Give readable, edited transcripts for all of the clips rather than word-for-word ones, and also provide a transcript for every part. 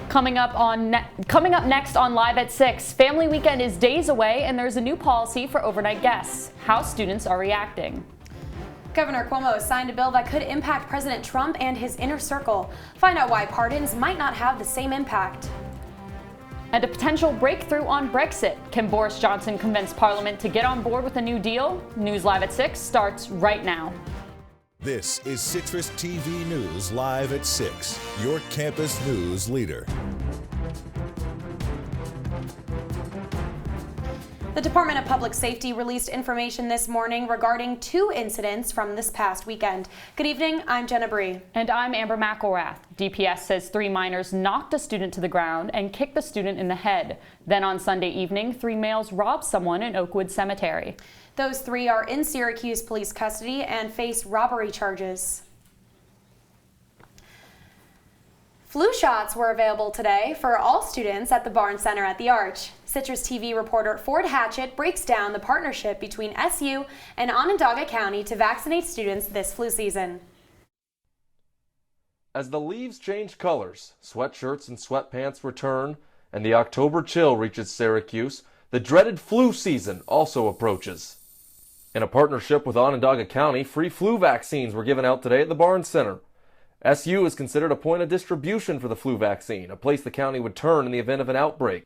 Coming up next on Live at 6, Family Weekend is days away and there's a new policy for overnight guests. How students are reacting. Governor Cuomo signed a bill that could impact President Trump and his inner circle. Find out why pardons might not have the same impact. And a potential breakthrough on Brexit. Can Boris Johnson convince Parliament to get on board with a new deal? News Live at 6 starts right now. This is Citrus TV News Live at 6, your campus news leader. The Department of Public Safety released information this morning regarding 2 incidents from this past weekend. Good evening, I'm Jenna Bree. And I'm Amber McElrath. DPS says 3 minors knocked a student to the ground and kicked the student in the head. Then on Sunday evening, 3 males robbed someone in Oakwood Cemetery. Those 3 are in Syracuse police custody and face robbery charges. Flu shots were available today for all students at the Barnes Center at the Arch. CitrusTV reporter Ford Hatchett breaks down the partnership between SU and Onondaga County to vaccinate students this flu season. As the leaves change colors, sweatshirts and sweatpants return, and the October chill reaches Syracuse, the dreaded flu season also approaches. In a partnership with Onondaga County, free flu vaccines were given out today at the Barnes Center. SU is considered a point of distribution for the flu vaccine, a place the county would turn in the event of an outbreak.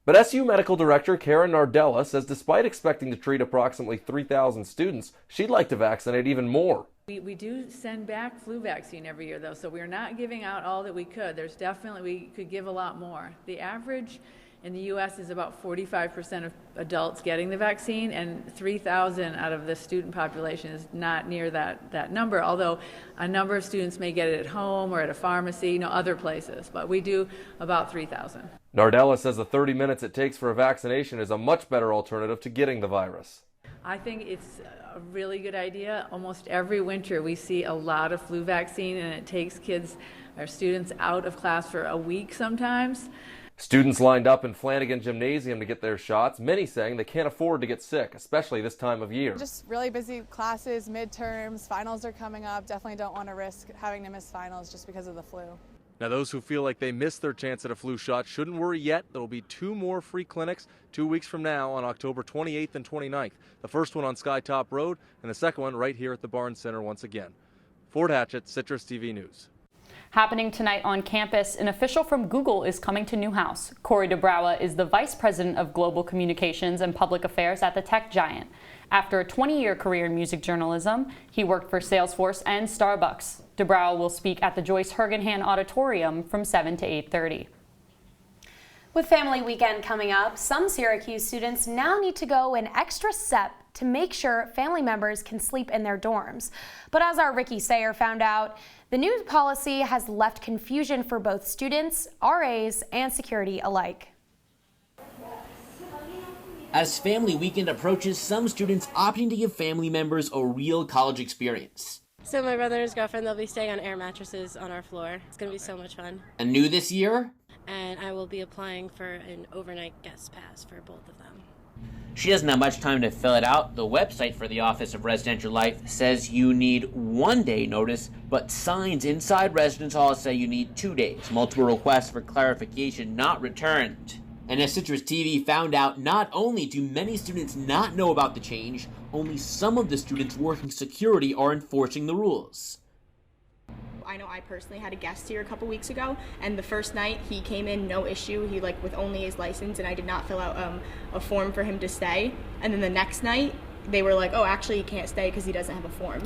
But SU Medical Director Karen Nardella says despite expecting to treat approximately 3,000 students, she'd like to vaccinate even more. We do send back flu vaccine every year, though, so we're not giving out all that we could. There's definitely, we could give a lot more. The average in the U.S. is about 45% of adults getting the vaccine, and 3,000 out of the student population is not near that number, although a number of students may get it at home or at a pharmacy, other places, but we do about 3,000. Nardella says the 30 minutes it takes for a vaccination is a much better alternative to getting the virus. I think it's a really good idea. Almost every winter we see a lot of flu vaccine, and it takes kids or students out of class for a week sometimes. Students lined up in Flanagan Gymnasium to get their shots, many saying they can't afford to get sick, especially this time of year. Just really busy classes, midterms, finals are coming up. Definitely don't want to risk having to miss finals just because of the flu. Now those who feel like they missed their chance at a flu shot shouldn't worry yet. There will be 2 more free clinics 2 weeks from now on October 28th and 29th. The first one on Skytop Road and the second one right here at the Barnes Center once again. Ford Hatchett, Citrus TV News. Happening tonight on campus, an official from Google is coming to Newhouse. Corey DeBrowa is the Vice President of Global Communications and Public Affairs at the tech giant. After a 20-year career in music journalism, he worked for Salesforce and Starbucks. DeBrowa will speak at the Joyce Hergenhan Auditorium from 7 to 8:30. With Family Weekend coming up, some Syracuse students now need to go an extra step to make sure family members can sleep in their dorms. But as our Ricky Sayer found out, the new policy has left confusion for both students, RAs, and security alike. As Family Weekend approaches, some students opting to give family members a real college experience. So my brother and his girlfriend, they'll be staying on air mattresses on our floor. It's going to be so much fun. And new this year? And I will be applying for an overnight guest pass for both of them. She doesn't have much time to fill it out. The website for the Office of Residential Life says you need 1 day notice, but signs inside residence halls say you need 2 days. Multiple requests for clarification not returned. And as Citrus TV found out, not only do many students not know about the change, only some of the students working security are enforcing the rules. I know I personally had a guest here a couple weeks ago, and the first night he came in no issue. He with only his license, and I did not fill out a form for him to stay. And then the next night they were like, oh, actually he can't stay because he doesn't have a form.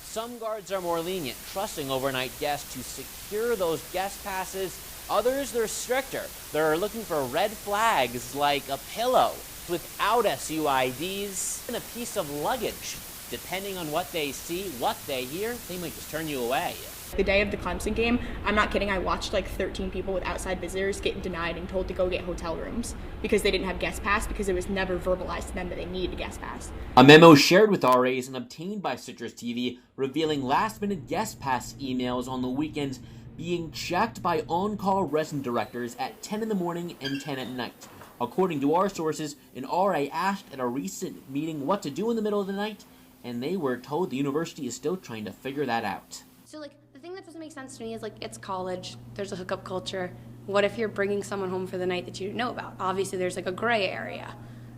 Some guards are more lenient, trusting overnight guests to secure those guest passes. Others, they're stricter. They're looking for red flags like a pillow without SUIDs and a piece of luggage. Depending on what they see, what they hear, they might just turn you away. The day of the Clemson game, I'm not kidding, I watched 13 people with outside visitors get denied and told to go get hotel rooms because they didn't have guest pass, because it was never verbalized to them that they needed a guest pass. A memo shared with RAs and obtained by Citrus TV revealing last-minute guest pass emails on the weekends being checked by on-call resident directors at 10 in the morning and 10 at night. According to our sources, an RA asked at a recent meeting what to do in the middle of the night, and they were told the university is still trying to figure that out. So the thing that doesn't make sense to me is it's college, there's a hookup culture. What if you're bringing someone home for the night that you didn't know about? Obviously, there's like a gray area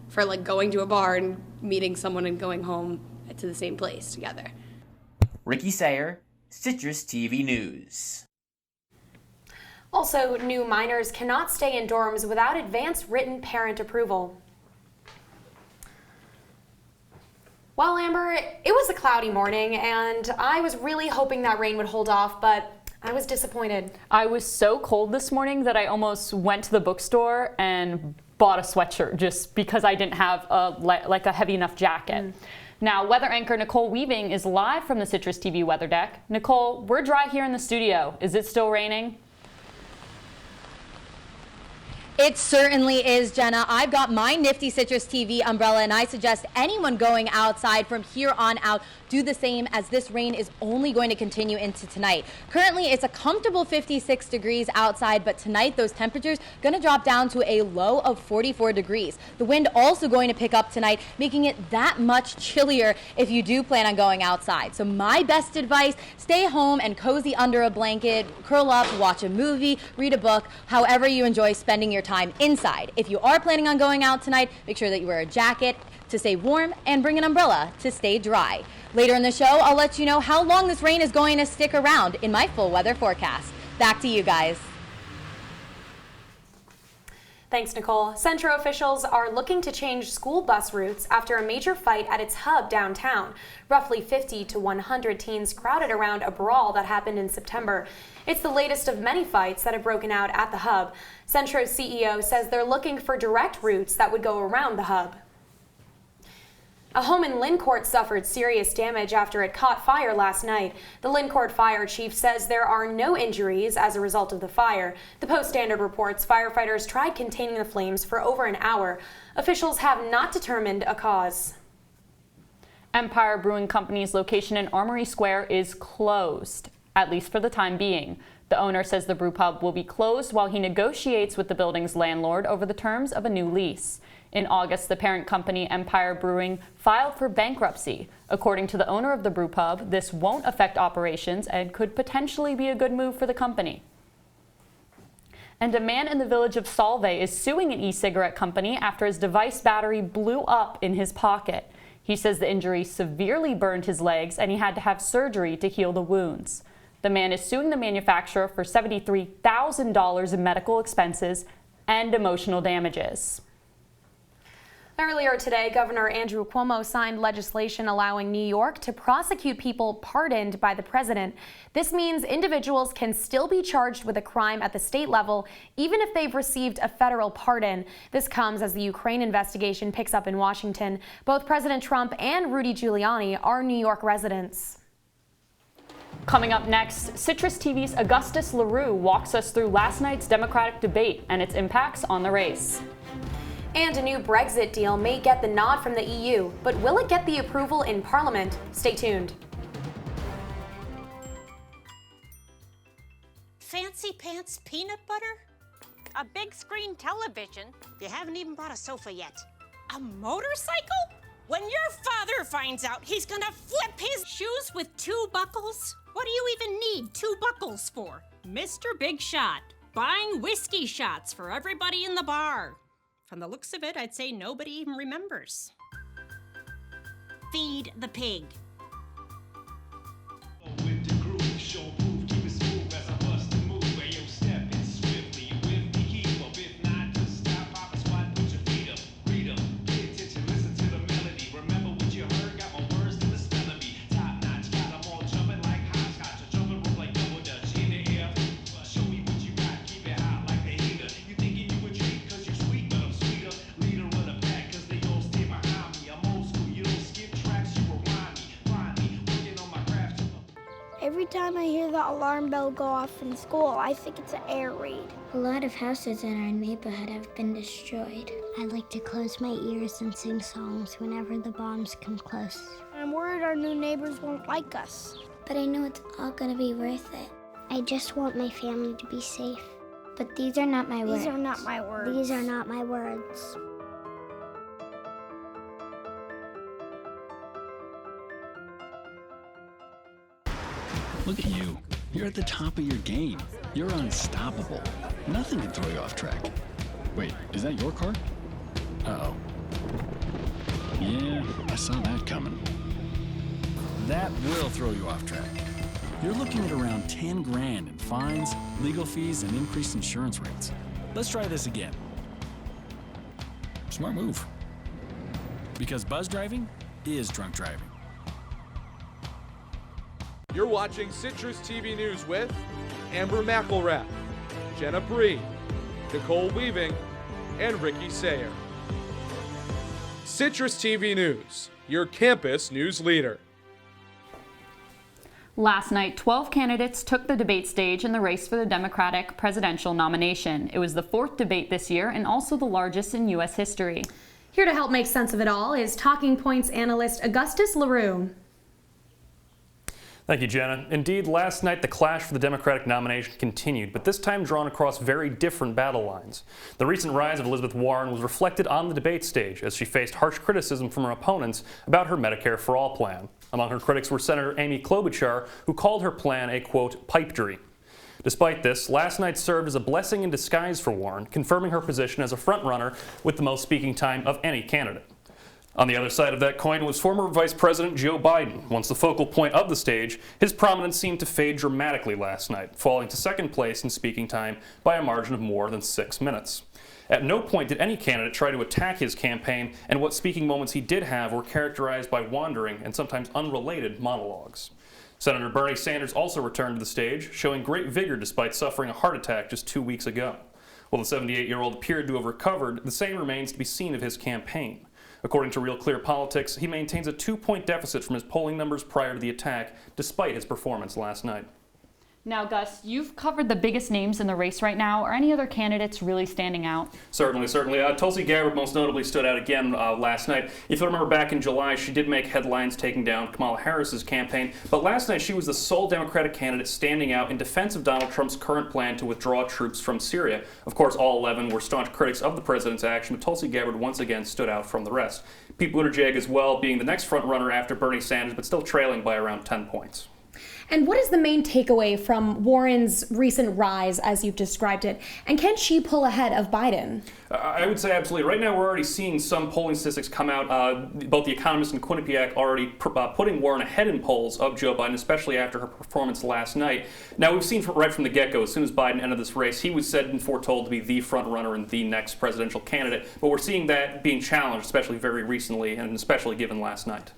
for like going to a bar and meeting someone and going home to the same place together. Ricky Sayer, Citrus TV News. Also, new minors cannot stay in dorms without advance written parent approval. Well, Amber, it was a cloudy morning, and I was really hoping that rain would hold off, but I was disappointed. I was so cold this morning that I almost went to the bookstore and bought a sweatshirt just because I didn't have a heavy enough jacket. Now, weather anchor Nicole Weaving is live from the Citrus TV weather deck. Nicole, we're dry here in the studio. Is it still raining? It certainly is, Jenna. I've got my nifty Citrus TV umbrella, and I suggest anyone going outside from here on out do the same, as this rain is only going to continue into tonight. Currently, it's a comfortable 56 degrees outside, but tonight those temperatures going to drop down to a low of 44 degrees. The wind also going to pick up tonight, making it that much chillier if you do plan on going outside. So my best advice, stay home and cozy under a blanket, curl up, watch a movie, read a book, however you enjoy spending your time inside. If you are planning on going out tonight, make sure that you wear a jacket to stay warm and bring an umbrella to stay dry. Later in the show, I'll let you know how long this rain is going to stick around in my full weather forecast. Back to you guys. Thanks, Nicole. Centro officials are looking to change school bus routes after a major fight at its hub downtown. Roughly 50 to 100 teens crowded around a brawl that happened in September. It's the latest of many fights that have broken out at the hub. Centro's CEO says they're looking for direct routes that would go around the hub. A home in Lyncourt suffered serious damage after it caught fire last night. The Lyncourt fire chief says there are no injuries as a result of the fire. The Post-Standard reports firefighters tried containing the flames for over an hour. Officials have not determined a cause. Empire Brewing Company's location in Armory Square is closed, at least for the time being. The owner says the brew pub will be closed while he negotiates with the building's landlord over the terms of a new lease. In August, the parent company, Empire Brewing, filed for bankruptcy. According to the owner of the brew pub, this won't affect operations and could potentially be a good move for the company. And a man in the village of Salve is suing an e-cigarette company after his device battery blew up in his pocket. He says the injury severely burned his legs and he had to have surgery to heal the wounds. The man is suing the manufacturer for $73,000 in medical expenses and emotional damages. Earlier today, Governor Andrew Cuomo signed legislation allowing New York to prosecute people pardoned by the president. This means individuals can still be charged with a crime at the state level, even if they've received a federal pardon. This comes as the Ukraine investigation picks up in Washington. Both President Trump and Rudy Giuliani are New York residents. Coming up next, Citrus TV's Augustus LaRue walks us through last night's Democratic debate and its impacts on the race. And a new Brexit deal may get the nod from the EU, but will it get the approval in Parliament? Stay tuned. Fancy pants peanut butter? A big screen television? You haven't even brought a sofa yet. A motorcycle? When your father finds out, he's gonna flip his shoes with 2 buckles? What do you even need 2 buckles for? Mr. Big Shot, buying whiskey shots for everybody in the bar. From the looks of it, I'd say nobody even remembers. Feed the pig. Every time I hear the alarm bell go off in school, I think it's an air raid. A lot of houses in our neighborhood have been destroyed. I like to close my ears and sing songs whenever the bombs come close. I'm worried our new neighbors won't like us. But I know it's all gonna be worth it. I just want my family to be safe. But these are not my words. These are not my words. These are not my words. Look at you. You're at the top of your game. You're unstoppable. Nothing can throw you off track. Wait, is that your car? Uh-oh. Yeah, I saw that coming. That will throw you off track. You're looking at around 10 grand in fines, legal fees, and increased insurance rates. Let's try this again. Smart move. Because buzz driving is drunk driving. You're watching Citrus TV News with Amber McElrath, Jenna, Bree, Nicole Weaving, and Ricky Sayer. Citrus TV News, your campus news leader. Last night, 12 candidates took the debate stage in the race for the Democratic presidential nomination. It was the 4th debate this year and also the largest in U.S. history. Here to help make sense of it all is Talking Points analyst Augustus LaRue. Thank you, Jenna. Indeed, last night the clash for the Democratic nomination continued, but this time drawn across very different battle lines. The recent rise of Elizabeth Warren was reflected on the debate stage as she faced harsh criticism from her opponents about her Medicare for All plan. Among her critics were Senator Amy Klobuchar, who called her plan a, quote, pipe dream. Despite this, last night served as a blessing in disguise for Warren, confirming her position as a frontrunner with the most speaking time of any candidate. On the other side of that coin was former Vice President Joe Biden. Once the focal point of the stage, his prominence seemed to fade dramatically last night, falling to second place in speaking time by a margin of more than 6 minutes. At no point did any candidate try to attack his campaign, and what speaking moments he did have were characterized by wandering and sometimes unrelated monologues. Senator Bernie Sanders also returned to the stage, showing great vigor despite suffering a heart attack just 2 weeks ago. While the 78-year-old appeared to have recovered, the same remains to be seen of his campaign. According to Real Clear Politics, he maintains a 2-point deficit from his polling numbers prior to the attack, despite his performance last night. Now, Gus, you've covered the biggest names in the race right now. Are any other candidates really standing out? Certainly. Tulsi Gabbard most notably stood out again last night. If you remember back in July, she did make headlines taking down Kamala Harris's campaign, but last night she was the sole Democratic candidate standing out in defense of Donald Trump's current plan to withdraw troops from Syria. Of course, all 11 were staunch critics of the president's action, but Tulsi Gabbard once again stood out from the rest. Pete Buttigieg as well being the next frontrunner after Bernie Sanders, but still trailing by around 10 points. And what is the main takeaway from Warren's recent rise, as you've described it? And can she pull ahead of Biden? I would say absolutely. Right now, we're already seeing some polling statistics come out. Both The Economist and Quinnipiac already putting Warren ahead in polls of Joe Biden, especially after her performance last night. Now, we've seen right from the get-go, as soon as Biden entered this race, he was said and foretold to be the front runner and the next presidential candidate. But we're seeing that being challenged, especially very recently, and especially given last night.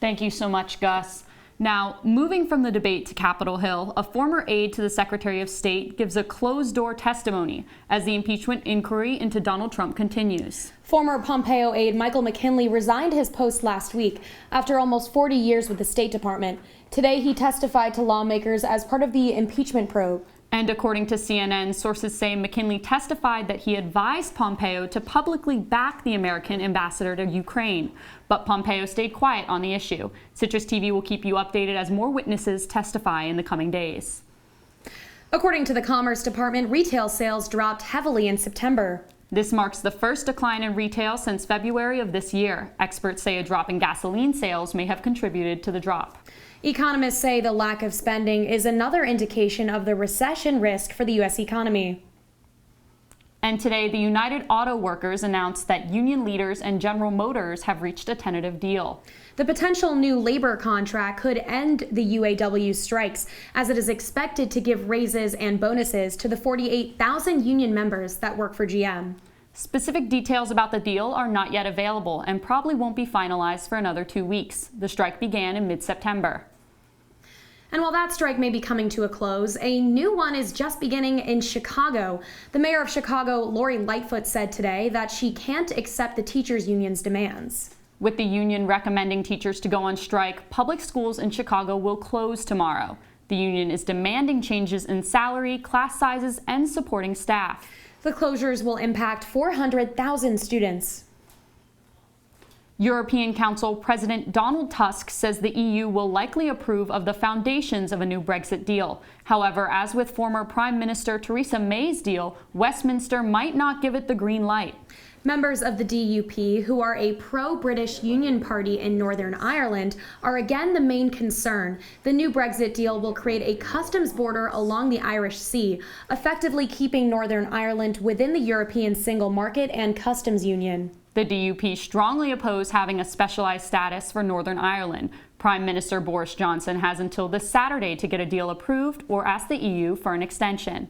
Thank you so much, Gus. Now, moving from the debate to Capitol Hill, a former aide to the Secretary of State gives a closed-door testimony as the impeachment inquiry into Donald Trump continues. Former Pompeo aide Michael McKinley resigned his post last week after almost 40 years with the State Department. Today, he testified to lawmakers as part of the impeachment probe. And according to CNN, sources say McKinley testified that he advised Pompeo to publicly back the American ambassador to Ukraine. But Pompeo stayed quiet on the issue. Citrus TV will keep you updated as more witnesses testify in the coming days. According to the Commerce Department, retail sales dropped heavily in September. This marks the first decline in retail since February of this year. Experts say a drop in gasoline sales may have contributed to the drop. Economists say the lack of spending is another indication of the recession risk for the U.S. economy. And today, the United Auto Workers announced that union leaders and General Motors have reached a tentative deal. The potential new labor contract could end the UAW strikes, as it is expected to give raises and bonuses to the 48,000 union members that work for GM. Specific details about the deal are not yet available and probably won't be finalized for another 2 weeks. The strike began in mid-September. And while that strike may be coming to a close, a new one is just beginning in Chicago. The mayor of Chicago, Lori Lightfoot, said today that she can't accept the teachers' union's demands. With the union recommending teachers to go on strike, public schools in Chicago will close tomorrow. The union is demanding changes in salary, class sizes, and supporting staff. The closures will impact 400,000 students. European Council President Donald Tusk says the EU will likely approve of the foundations of a new Brexit deal. However, as with former Prime Minister Theresa May's deal, Westminster might not give it the green light. Members of the DUP, who are a pro-British Union party in Northern Ireland, are again the main concern. The new Brexit deal will create a customs border along the Irish Sea, effectively keeping Northern Ireland within the European single market and customs union. The DUP strongly oppose having a specialized status for Northern Ireland. Prime Minister Boris Johnson has until this Saturday to get a deal approved or ask the EU for an extension.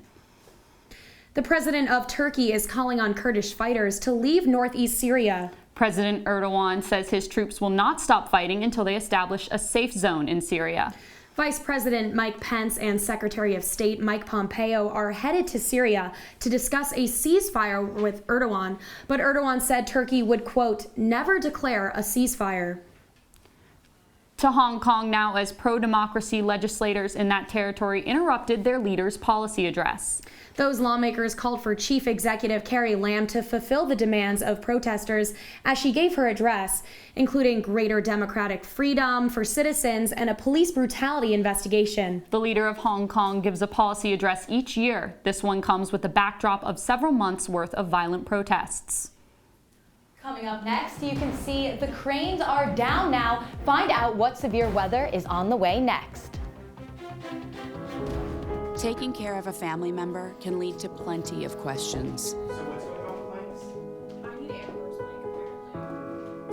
The president of Turkey is calling on Kurdish fighters to leave northeast Syria. President Erdogan says his troops will not stop fighting until they establish a safe zone in Syria. Vice President Mike Pence and Secretary of State Mike Pompeo are headed to Syria to discuss a ceasefire with Erdogan, but Erdogan said Turkey would, quote, never declare a ceasefire. To Hong Kong now, as pro-democracy legislators in that territory interrupted their leader's policy address. Those lawmakers called for Chief Executive Carrie Lam to fulfill the demands of protesters as she gave her address, including greater democratic freedom for citizens and a police brutality investigation. The leader of Hong Kong gives a policy address each year. This one comes with the backdrop of several months' worth of violent protests. Coming up next, you can see the cranes are down now. Find out what severe weather is on the way next. Taking care of a family member can lead to plenty of questions.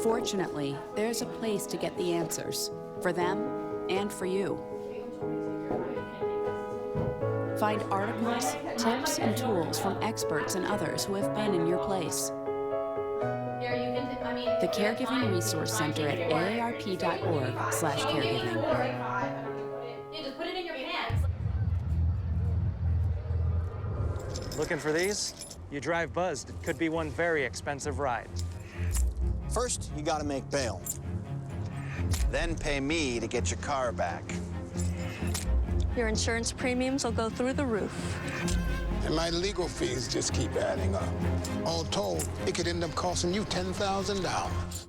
Fortunately, there's a place to get the answers, for them and for you. Find articles, tips, and tools from experts and others who have been in your place. The Caregiving Resource Center at aarp.org/caregiving. Just put it in your pants. Looking for these? You drive buzzed. It could be one very expensive ride. First, you gotta make bail. Then pay me to get your car back. Your insurance premiums will go through the roof. And my legal fees just keep adding up. All told, it could end up costing you $10,000.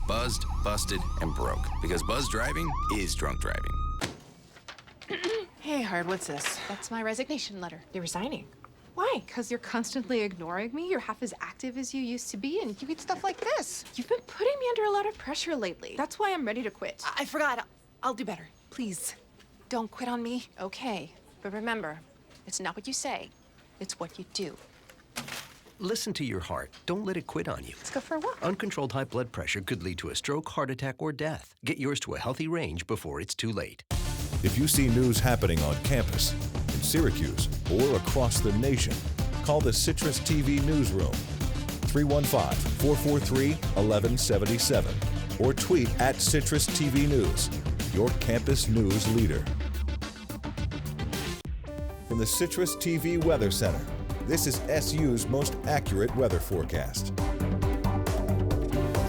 Buzzed, busted, and broke. Because buzz driving is drunk driving. Hey, Hard, what's this? That's my resignation letter. You're resigning. Why? Because you're constantly ignoring me. You're half as active as you used to be, and you eat stuff like this. You've been putting me under a lot of pressure lately. That's why I'm ready to quit. I forgot. I'll do better. Please, don't quit on me. Okay, but remember, it's not what you say, it's what you do. Listen to your heart. Don't let it quit on you. Let's go for a walk. Uncontrolled high blood pressure could lead to a stroke, heart attack, or death. Get yours to a healthy range before it's too late. If you see news happening on campus, in Syracuse, or across the nation, call the CitrusTV Newsroom, 315-443-1177, or tweet at CitrusTV News, your campus news leader. From the CitrusTV Weather Center, this is SU's most accurate weather forecast.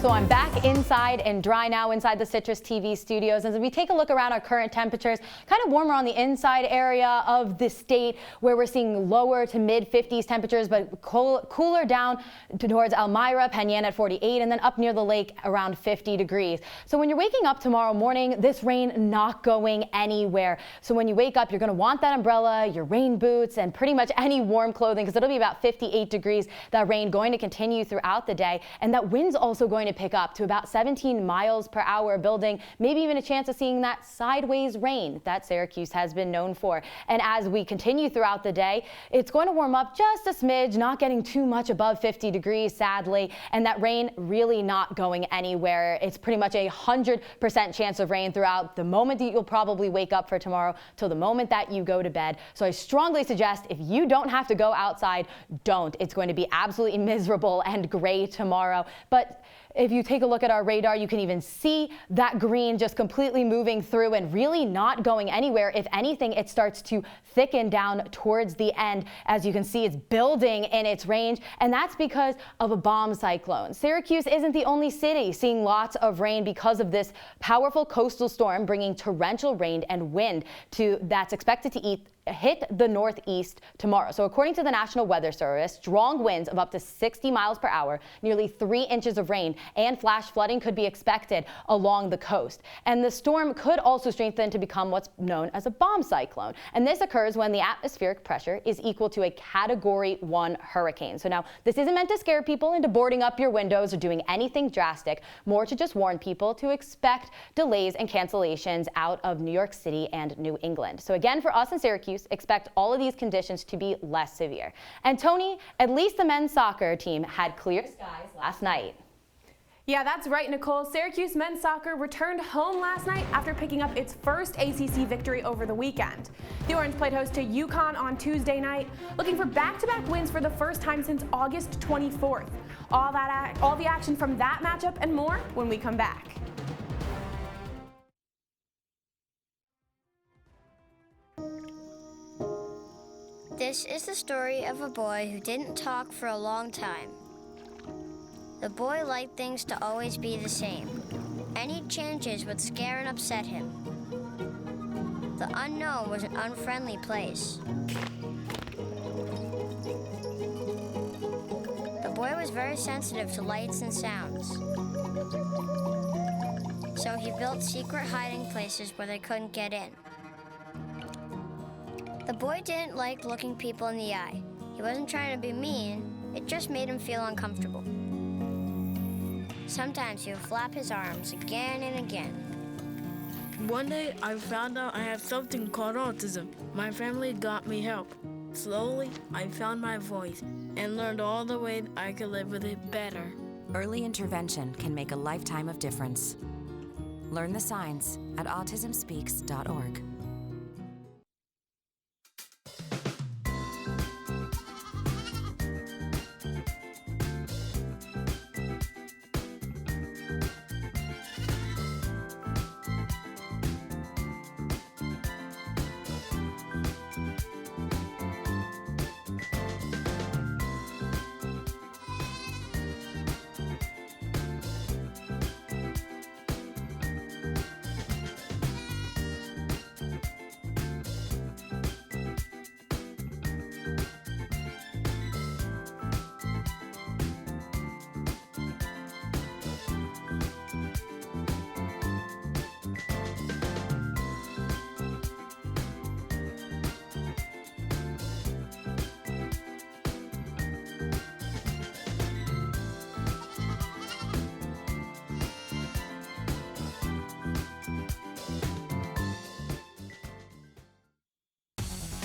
So I'm back inside and dry now inside the CitrusTV studios. As we take a look around our current temperatures, kind of warmer on the inside area of the state where we're seeing lower to mid 50s temperatures, but cooler down towards Elmira, Penn Yan at 48, and then up near the lake around 50 degrees. So when you're waking up tomorrow morning, this rain not going anywhere. So when you wake up, you're going to want that umbrella, your rain boots, and pretty much any warm clothing because it'll be about 58 degrees. That rain going to continue throughout the day, and that wind's also going to pick up to about 17 miles per hour, building maybe even a chance of seeing that sideways rain that Syracuse has been known for. And as we continue throughout the day, it's going to warm up just a smidge, not getting too much above 50 degrees, sadly, and that rain really not going anywhere. It's pretty much 100% chance of rain throughout the moment that you'll probably wake up for tomorrow till the moment that you go to bed. So I strongly suggest if you don't have to go outside, don't. It's going to be absolutely miserable and gray tomorrow. But if you take a look at our radar, you can even see that green just completely moving through and really not going anywhere. If anything, it starts to thicken down towards the end. As you can see, it's building in its range, and that's because of a bomb cyclone. Syracuse isn't the only city seeing lots of rain because of this powerful coastal storm bringing torrential rain and wind that's expected to hit the northeast tomorrow. So according to the National Weather Service, strong winds of up to 60 miles per hour, nearly 3 inches of rain, and flash flooding could be expected along the coast. And the storm could also strengthen to become what's known as a bomb cyclone. And this occurs when the atmospheric pressure is equal to a Category 1 hurricane. So now, this isn't meant to scare people into boarding up your windows or doing anything drastic, more to just warn people to expect delays and cancellations out of New York City and New England. So again, for us in Syracuse, expect all of these conditions to be less severe. And Toni, at least the men's soccer team had clear skies last night. Yeah, that's right, Nicole. Syracuse men's soccer returned home last night after picking up its first ACC victory over the weekend. The Orange played host to UConn on Tuesday night, looking for back-to-back wins for the first time since August 24th. All the action from that matchup and more when we come back. This is the story of a boy who didn't talk for a long time. The boy liked things to always be the same. Any changes would scare and upset him. The unknown was an unfriendly place. The boy was very sensitive to lights and sounds. So he built secret hiding places where they couldn't get in. The boy didn't like looking people in the eye. He wasn't trying to be mean, it just made him feel uncomfortable. Sometimes he would flap his arms again and again. One day, I found out I have something called autism. My family got me help. Slowly, I found my voice and learned all the ways I could live with it better. Early intervention can make a lifetime of difference. Learn the signs at autismspeaks.org.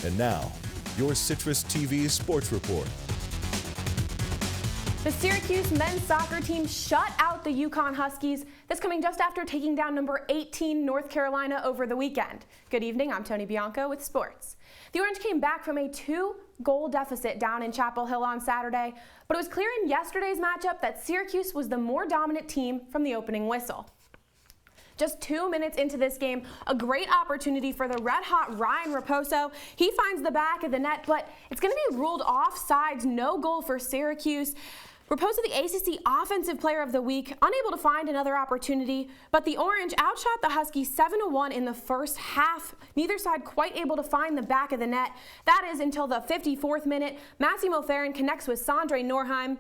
And now, your Citrus TV Sports Report. The Syracuse men's soccer team shut out the UConn Huskies, this coming just after taking down number 18 North Carolina over the weekend. Good evening, I'm Toni Bianco with sports. The Orange came back from a 2-goal deficit down in Chapel Hill on Saturday, but it was clear in yesterday's matchup that Syracuse was the more dominant team from the opening whistle. Just 2 minutes into this game, a great opportunity for the red-hot Ryan Raposo. He finds the back of the net, but it's going to be ruled offsides, no goal for Syracuse. Raposo, the ACC Offensive Player of the Week, unable to find another opportunity, but the Orange outshot the Huskies 7-1 in the first half. Neither side quite able to find the back of the net. That is until the 54th minute. Massimo Ferrin connects with Sondre Norheim.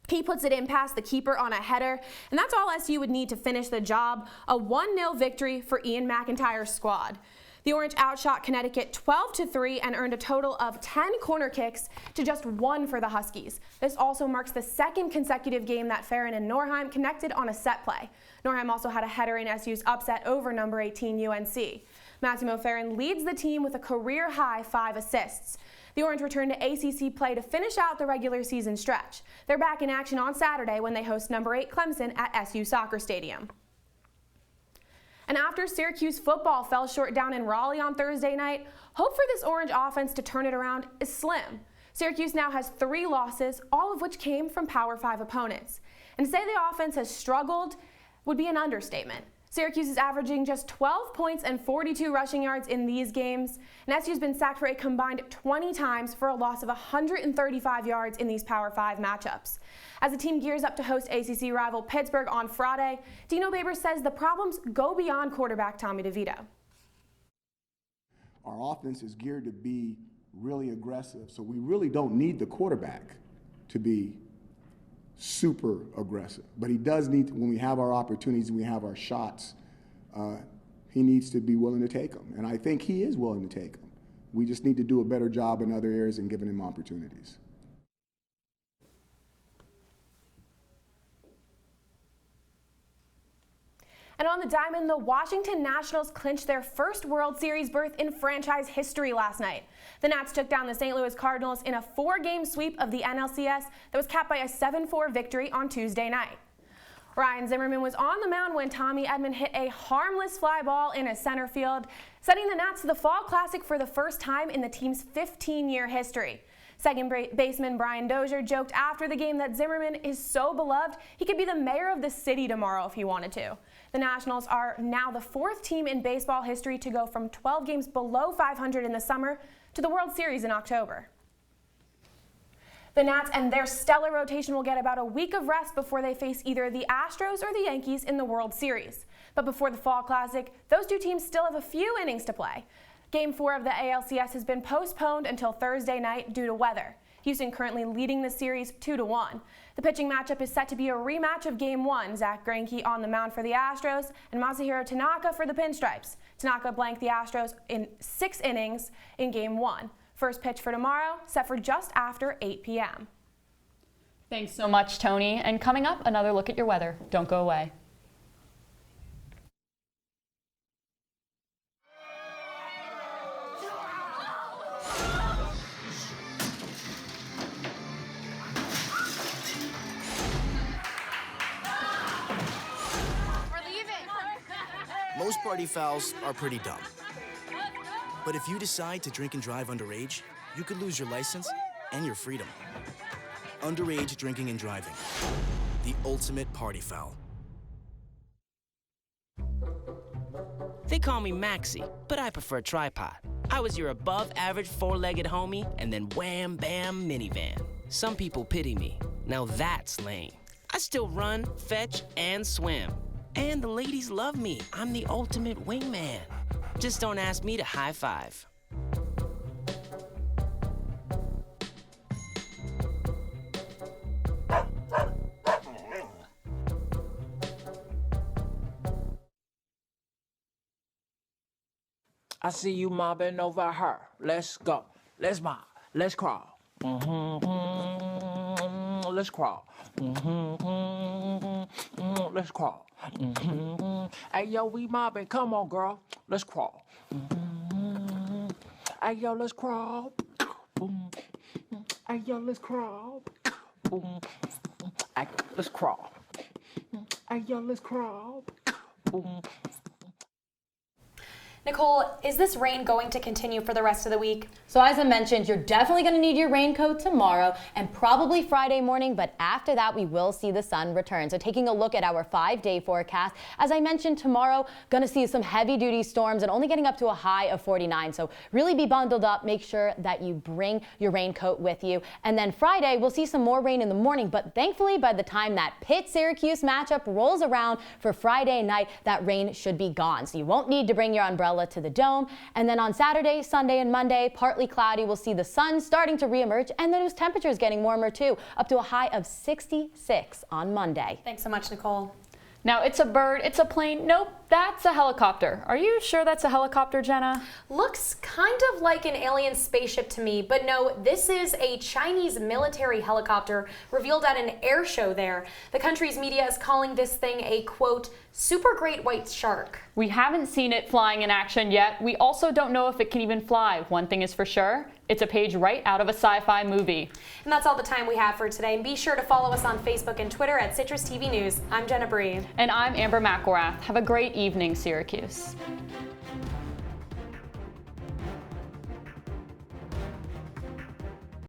He puts it in past the keeper on a header, and that's all SU would need to finish the job. A 1-0 victory for Ian McIntyre's squad. The Orange outshot Connecticut 12-3 and earned a total of 10 corner kicks to just 1 for the Huskies. This also marks the second consecutive game that Ferrin and Norheim connected on a set play. Norheim also had a header in SU's upset over number 18 UNC. Massimo Ferrin leads the team with a career-high 5 assists. The Orange return to ACC play to finish out the regular season stretch. They're back in action on Saturday when they host number 8 Clemson at SU Soccer Stadium. And after Syracuse football fell short down in Raleigh on Thursday night, hope for this Orange offense to turn it around is slim. Syracuse now has 3 losses, all of which came from Power 5 opponents. And to say the offense has struggled would be an understatement. Syracuse is averaging just 12 points and 42 rushing yards in these games, and SU's been sacked for a combined 20 times for a loss of 135 yards in these Power 5 matchups. As the team gears up to host ACC rival Pittsburgh on Friday, Dino Babers says the problems go beyond quarterback Tommy DeVito. Our offense is geared to be really aggressive, so we really don't need the quarterback to be super aggressive. But he does need to, when we have our opportunities, we have our shots, he needs to be willing to take them. And I think he is willing to take them. We just need to do a better job in other areas and giving him opportunities. And on the diamond, the Washington Nationals clinched their first World Series berth in franchise history last night. The Nats took down the St. Louis Cardinals in a 4-game sweep of the NLCS that was capped by a 7-4 victory on Tuesday night. Ryan Zimmerman was on the mound when Tommy Edman hit a harmless fly ball in a center field, sending the Nats to the Fall Classic for the first time in the team's 15-year history. Second baseman Brian Dozier joked after the game that Zimmerman is so beloved he could be the mayor of the city tomorrow if he wanted to. The Nationals are now the 4th team in baseball history to go from 12 games below 500 in the summer to the World Series in October. The Nats and their stellar rotation will get about a week of rest before they face either the Astros or the Yankees in the World Series. But before the Fall Classic, those two teams still have a few innings to play. Game 4 of the ALCS has been postponed until Thursday night due to weather. Houston currently leading the series 2-1. The pitching matchup is set to be a rematch of Game 1. Zach Greinke on the mound for the Astros and Masahiro Tanaka for the Pinstripes. Tanaka blanked the Astros in 6 innings in Game 1. First pitch for tomorrow, set for just after 8 p.m. Thanks so much, Toni. And coming up, another look at your weather. Don't go away. Most party fouls are pretty dumb. But if you decide to drink and drive underage, you could lose your license and your freedom. Underage drinking and driving. The ultimate party foul. They call me Maxie, but I prefer tripod. I was your above-average 4-legged homie and then wham-bam minivan. Some people pity me. Now that's lame. I still run, fetch, and swim. And the ladies love me. I'm the ultimate wingman. Just don't ask me to high five. I see you mobbing over her. Let's go. Let's mob. Let's crawl. Let's crawl. Let's crawl. Hey, yo, we mobbing. Come on, girl. Let's crawl. Hey, yo, let's crawl. Hey, yo, let's crawl. Hey, let's crawl. Hey, yo, let's crawl. Nicole, is this rain going to continue for the rest of the week? So as I mentioned, you're definitely going to need your raincoat tomorrow and probably Friday morning, but after that we will see the sun return. So taking a look at our 5-day forecast, as I mentioned, tomorrow going to see some heavy duty storms and only getting up to a high of 49. So really be bundled up, make sure that you bring your raincoat with you. And then Friday we'll see some more rain in the morning, but thankfully by the time that Pitt-Syracuse matchup rolls around for Friday night, that rain should be gone. So you won't need to bring your umbrella to the dome. And then on Saturday, Sunday, and Monday, partly cloudy. We'll see the sun starting to reemerge and those temperatures getting warmer too, up to a high of 66 on Monday. Thanks so much, Nicole. Now, it's a bird, it's a plane. Nope, that's a helicopter. Are you sure that's a helicopter, Jenna? Looks kind of like an alien spaceship to me, but no, this is a Chinese military helicopter revealed at an air show there. The country's media is calling this thing a, quote, super great white shark. We haven't seen it flying in action yet. We also don't know if it can even fly. One thing is for sure, it's a page right out of a sci-fi movie. And that's all the time we have for today. And be sure to follow us on Facebook and Twitter at CitrusTV News. I'm Jenna Bree. And I'm Amber McElrath. Have a great evening, Syracuse.